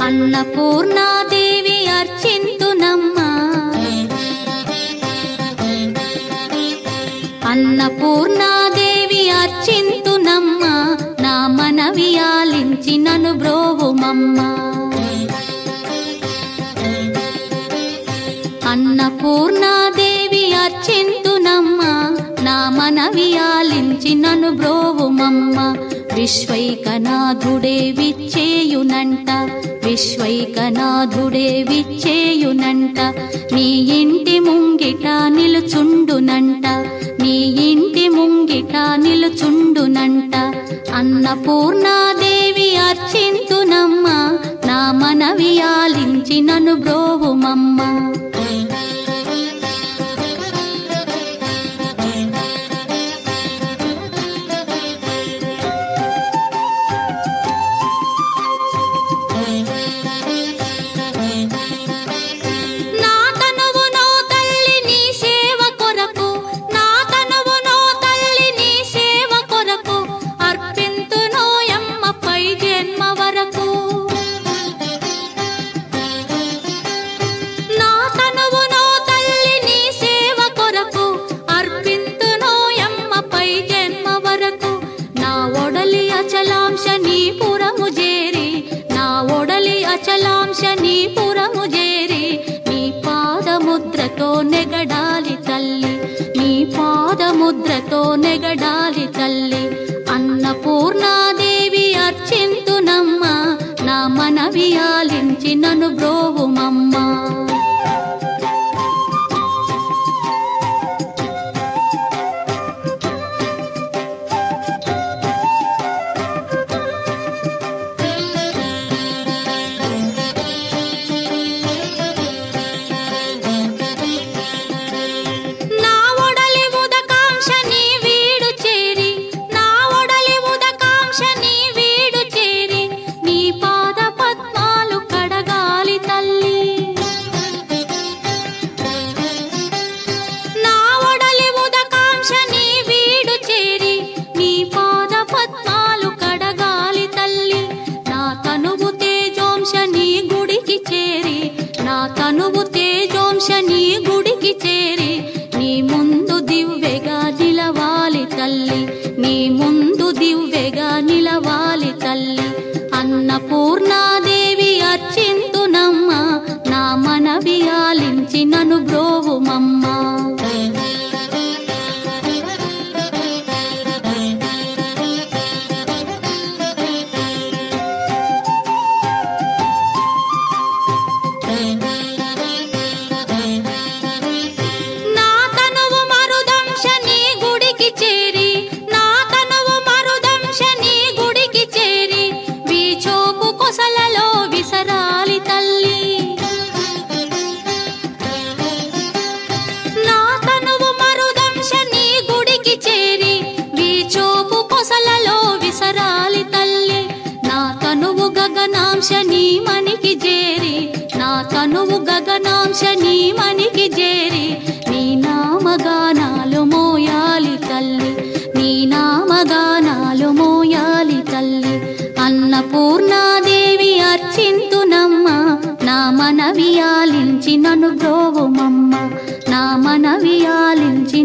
అన్నపూర్ణాదేవి అర్చింతునమ్మా, అన్నపూర్ణాదేవి అర్చింతునమ్మా, నా మనవి ఆలించి నన్ను బ్రోవుమమ్మా. అన్నపూర్ణాదేవి అర్చింతునమ్మా, నా మనవి ఆలించి నన్ను బ్రోవుమమ్మా. విశ్వైకనాథుడే విచ్చేయునంట, విశ్వైకనాథుడే విచ్చేయునంట, నీ ఇంటి ముంగిట నిలుచుండునంట, నీ ఇంటి ముంగిట నిలుచుండునంట. అన్నపూర్ణాదేవి అర్చింతునమ్మా, నా మనవి ఆలించి నన్ను బ్రోవుమమ్మా. అచలాంశనీపురము చేరి నీ పాదముద్రతో నెగడాలి తల్లి, నీ పాదముద్రతో నెగడాలి తల్లి. అన్నపూర్ణాదేవి అర్చింతునమ్మా, నా మనవి ఆలించి నన్ను బ్రోవుమమ్మా. తనువు తేజోంశని గుడికి చేరి నీ ముందు దివ్వెగా నిలవాలి తల్లి, నీ ముందు దివ్వెగా నిలవాలి తల్లి. అన్నపూర్ణాదేవి అర్చింతునమ్మా, నా మనవి ఆలించి నన్ను బ్రోవుమమ్మా. గగనాంశని మనికి చేరి, నా తనువు గగనాంశని మనికి చేరి నీ నామగానాలు మోయాలి తల్లి, నీ నామగానాలు మోయాలి తల్లి. అన్నపూర్ణాదేవి అర్చింతునమ్మా, నా మనవి ఆలించి నన్ను బ్రోవుమమ్మా, నా మనవి ఆలించి